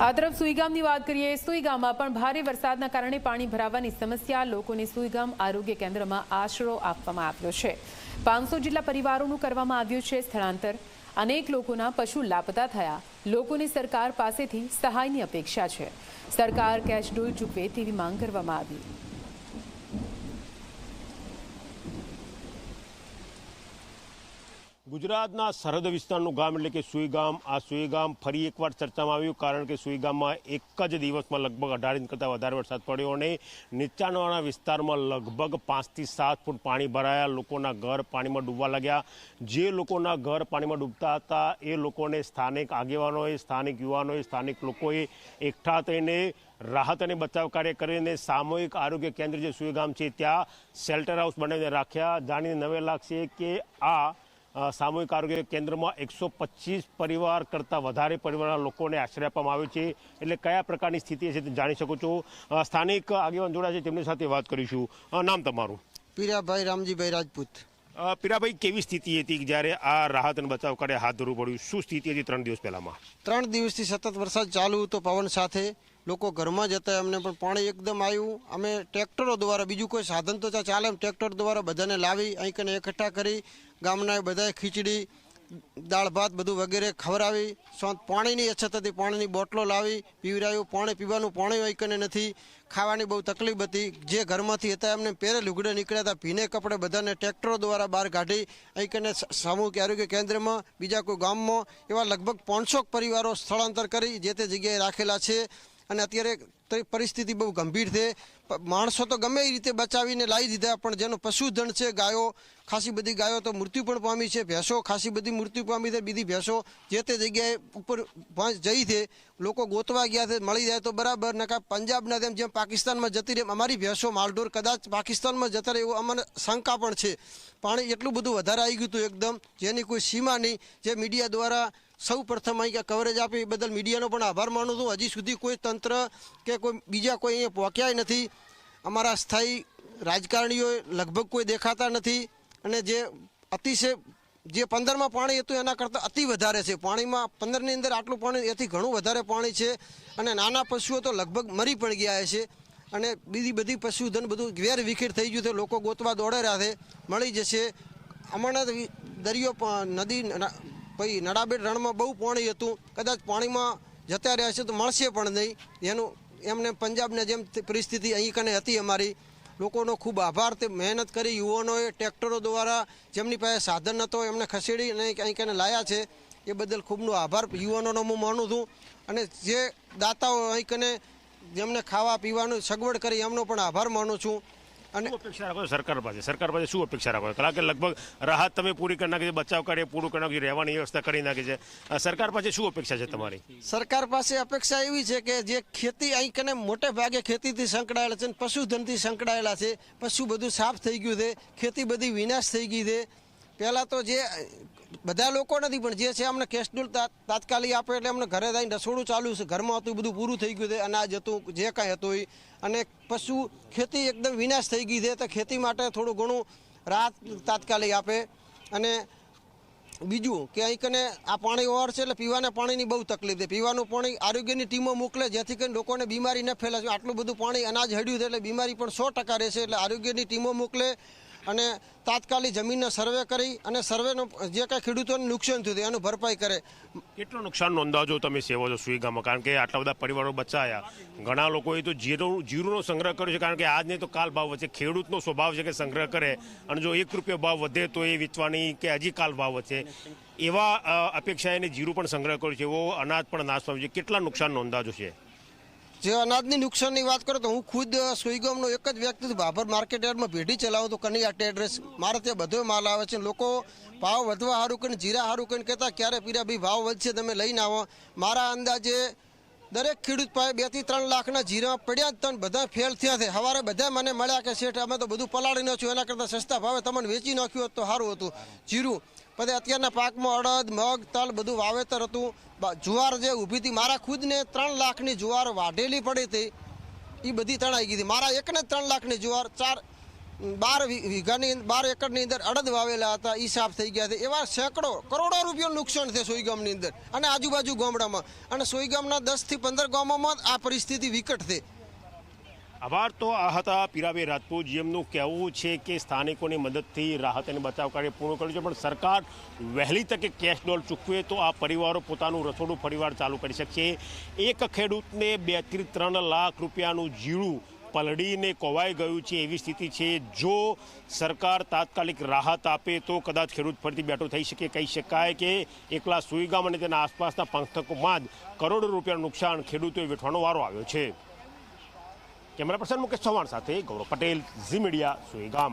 આ તરફ સુઈગામની વાત કરીએ। સુઈગામમાં પણ ભારે વરસાદના કારણે પાણી ભરાવાની સમસ્યા। લોકોને સુઈગામ આરોગ્ય કેન્દ્રમાં આશરો આપવામાં આવ્યો છે। 500 જેટલા પરિવારોનું કરવામાં આવ્યું છે સ્થળાંતર। અનેક લોકોના પશુ લાપતા થયા। લોકોને સરકાર પાસેથી સહાયની અપેક્ષા છે। સરકાર કેશ ડોલ ચૂકવે તેવી માંગ કરવામાં આવી। ગુજરાતના સરહદ વિસ્તારનું ગામ એટલે કે સુઈગામ। આ સુઈગામ ફરી એકવાર ચર્ચામાં આવ્યું, કારણ કે સુઈગામમાં એક જ દિવસમાં લગભગ 18 ઇંચ કરતાં વધારે વરસાદ પડ્યો અને નીચાણવાળા વિસ્તારમાં લગભગ 5 થી 7 ફૂટ પાણી ભરાયા। લોકોના ઘર પાણીમાં ડૂબવા લાગ્યા। જે લોકોના ઘર પાણીમાં ડૂબતા હતા એ લોકોને સ્થાનિક આગેવાનોએ, સ્થાનિક યુવાનોએ, સ્થાનિક લોકોએ એકઠા થઈને રાહત અને બચાવ કાર્ય કરીને સામૂહિક આરોગ્ય કેન્દ્ર જે સુઈગામ છે ત્યાં શેલ્ટર હાઉસ બનાવીને રાખ્યા। જાણીને નવે લાગશે કે આ સામૂહિક આરોગ્ય કેન્દ્રમાં 125 પરિવાર કરતાં વધારે પરિવારના લોકોને આશ્રય આપવામાં આવ્યો છે। એટલે કયા પ્રકારની સ્થિતિ છે તે જાણી શકો છો। સ્થાનિક આગેવાન જોડાયા છે, તેમની સાથે વાત કરીશું। નામ તમારું? પીરાભાઈ રામજીભાઈ રાજપૂત। પીરાભાઈ, કેવી સ્થિતિ હતી જ્યારે આ રાહત અને બચાવ કાર્ય હાથ ધરવું પડ્યું? શું સ્થિતિ હતી 3 દિવસ પહેલામાં? 3 દિવસથી સતત વરસાદ ચાલુ હતો પવન સાથે। લોકો ઘરમાં જતા એમને પણ પાણી એકદમ આવ્યું। અમે ટ્રેક્ટરો દ્વારા, બીજું કોઈ સાધન તો ચાલે એમ ટ્રેક્ટર દ્વારા બધાને લાવી અહીં કને એકઠા કરી ગામના બધાએ ખીચડી, દાળ ભાત બધું વગેરે ખવડાવી। પાણીની અછત હતી, પાણીની બોટલો લાવી પીવડાવ્યું। પાણી પીવાનું પાણી અહીં કને નથી, ખાવાની બહુ તકલીફ હતી। જે ઘરમાંથી હતા એમને પહેરે લુગડે નીકળ્યા હતા, ભીને કપડે બધાને ટ્રેક્ટરો દ્વારા બહાર કાઢી અહીં કને સામૂહિક આરોગ્ય કેન્દ્રમાં, બીજા કોઈ ગામમાં એવા લગભગ 500 પરિવારો સ્થળાંતર કરી જે તે જગ્યાએ રાખેલા છે। અને અત્યારે પરિસ્થિતિ બહુ ગંભીર છે। માણસો તો ગમે એ રીતે બચાવીને લાવી દીધા, પણ જેનો પશુધન છે, ગાયો, ખાસી બધી ગાયો તો મૃત્યુ પણ પામી છે। ભેંસો ખાસી બધી મૃત્યુ પામી છે। બીજી ભેંસો જે તે જગ્યાએ ઉપર જઈ છે, લોકો ગોતવા ગયા છે, મળી જાય તો બરાબર, નકા પંજાબના જેમ પાકિસ્તાનમાં જતી રહે અમારી ભેંસો માલઢોર કદાચ પાકિસ્તાનમાં જતા રહે એવો અમને શંકા પણ છે। પાણી એટલું બધું વધારે આવી ગયું હતું એકદમ, જેની કોઈ સીમા નહીં। જે મીડિયા દ્વારા સૌ પ્રથમ અહીં કવરેજ આપી એ બદલ મીડિયાનો પણ આભાર માનું છું। હજી સુધી કોઈ તંત્ર કે કોઈ બીજા કોઈ અહીંયા પહોંચ્યા નથી। અમારા સ્થાયી રાજકારણીઓ લગભગ કોઈ દેખાતા નથી। અને જે અતિશય જે 15માં પાણી હતું એના કરતાં અતિ વધારે છે પાણીમાં। 15ની અંદર આટલું પાણી, એથી ઘણું વધારે પાણી છે। અને નાના પશુઓ તો લગભગ મરી પણ ગયા છે। અને બીજી બધી પશુધન બધું વેર વિખેર થઈ ગયું છે। લોકો ગોતવા દોડે રહ્યા છે, મળી જશે। હમણાં દરિયો નદી પછી નડાબેટ રણમાં બહુ પાણી હતું, કદાચ પાણીમાં જતા રહ્યા છે તો મળશે પણ નહીં। એનું એમને પંજાબને જેમ પરિસ્થિતિ અહીં કને હતી અમારી। લોકોનો ખૂબ આભાર। તે મહેનત કરી યુવાનોએ ટ્રેક્ટરો દ્વારા, જેમની પાસે સાધન નહોતો એમને ખસેડી અને અહીં કને લાયા છે, એ બદલ ખૂબનો આભાર યુવાનોનો હું માનું છું। અને જે દાતાઓ અહીં કને જેમને ખાવા પીવાનું સગવડ કરી એમનો પણ આભાર માનું છું। અને અપેક્ષા રાખો સરકાર પાસે? સરકાર પાસે શું અપેક્ષા રાખો? કારણ કે લગભગ રાહત તમે પૂરી કરી નાખી છે, બચાવ કાર્ય પૂરું કરી નાખ્યું, રહેવાની વ્યવસ્થા કરી નાખી છે। સરકાર પાસે શું અપેક્ષા છે તમારી? સરકાર પાસે અપેક્ષા એવી છે કે જે ખેતી અહીં કને મોટે ભાગે ખેતીથી સંકળાયેલા છે, પશુધનથી સંકળાયેલા છે। પશુ બધું સાફ થઈ ગયું છે, ખેતી બધી વિનાશ થઈ ગઈ છે। પહેલાં તો જે બધા લોકો નથી પણ જે છે અમને કેશ ડોલ તાત્કાલિક આપે એટલે અમને ઘરે જઈને રસોડું ચાલુ છે, ઘરમાં હતું બધું પૂરું થઈ ગયું છે, અનાજ હતું, જે કાંઈ હતું એ। અને પશુ ખેતી એકદમ વિનાશ થઈ ગઈ છે, તો ખેતી માટે થોડું ઘણું રાહત તાત્કાલિક આપે। અને બીજું કે અહીં કને આ પાણી ઓવર છે એટલે પીવાના પાણીની બહુ તકલીફ છે। પીવાનું પાણી આરોગ્યની ટીમો મોકલે જેથી કરીને લોકોને બીમારી ન ફેલાય। આટલું બધું પાણી અનાજ હડ્યું છે એટલે બીમારી પણ 100% રહેશે, એટલે આરોગ્યની ટીમો મોકલે અને તાત્કાલિક જમીનનો સર્વે કરી અને સર્વેનો જે કાંઈ ખેડૂતોને નુકસાન થયું એનું ભરપાઈ કરે। કેટલું નુકસાનનો અંદાજો તમે સેવો છો સુઈગામમાં? કારણ કે આટલા બધા પરિવારો બચાયા, ઘણા લોકોએ તો જીરુનો સંગ્રહ કર્યો છે, કારણ કે આજ નહીં તો કાલ ભાવ વધશે। ખેડૂતનો સ્વભાવ છે કે સંગ્રહ કરે અને જો 1 રૂપિયો ભાવ વધે તો એ વેચવાની કે હજી કાલ ભાવ વધશે, એવા અપેક્ષા એને જીરું પણ સંગ્રહ કર્યો છે, એવો અનાજ પણ નાશ પામ્યું છે। કેટલા નુકસાનનો અંદાજો છે? જે અનાજની નુકસાનની વાત કરું તો હું ખુદ સુઈગામનો એક જ વ્યક્તિ છું। ભાભર માર્કેટ યાર્ડમાં ભેટી ચલાવું તો કનિયા એડ્રેસ મારે ત્યાં બધો માલ આવે છે। લોકો ભાવ વધવા સારું કરીને, જીરા સારું કરીને કહેતા ક્યારે પીરાભાઈ ભાવ વધશે તમે લઈને આવો। મારા અંદાજે દરેક ખેડૂત પાસે 2 થી 3 લાખના જીરા પડ્યા જ તન બધા ફેલ થયા છે। સવારે બધા મને મળ્યા કે શેઠ અમે તો બધું પલાળી નાખ્યું, એના કરતાં સસ્તા ભાવે તમને વેચી નાખ્યું હોત તો સારું હતું જીરું। પછી અત્યારના પાકમાં અડદ, મગ, તલ બધું વાવેતર હતું। જુવાર જે ઊભી હતી, મારા ખુદને 3 લાખની જુવાર વાઢેલી પડી હતી, એ બધી તણાઈ ગઈ હતી। મારા એકને 3 લાખની જુવાર બાર એકરની અંદર અડદ વાવેલા હતા એ સાફ થઈ ગયા છે. એવા સેંકડો કરોડો રૂપિયાનું નુકસાન છે સોઈ ગામની અંદર અને આજુબાજુ ગામડામાં, અને સોઈ ગામના 10 થી 15 ગામોમાં આ પરિસ્થિતિ વિકટ છે. આભાર. તો આ હતા પીરાભાઈ રાજપૂત, જેમનું કહેવું છે કે સ્થાનિકોની મદદથી રાહત અને બચાવ કાર્ય પૂર્ણ કર્યું છે, પણ સરકાર વહેલી તકે કેશ ડોલ ચૂકવે તો આ પરિવારો પોતાનું રસોડું ફરીવાર ચાલુ કરી શકશે. એક ખેડૂતને 2 થી 3 લાખ રૂપિયાનું જીરું પલળીને કોવાઈ ગયું છે એવી સ્થિતિ છે. જો સરકાર તાત્કાલિક રાહત આપે તો કદાચ ખેડૂત ફરીથી બેઠો થઈ શકે. કહી શકાય કે એકલા સુઈગામ અને તેના આસપાસના પંથકોમાં જ કરોડો રૂપિયાનું નુકસાન ખેડૂતોએ વેઠવાનો વારો આવ્યો છે. કેમેરા પર્સન મુકેશ ચૌહાણ સાથે ગૌરવ પટેલ, ઝી મીડિયા, સુઈગામ.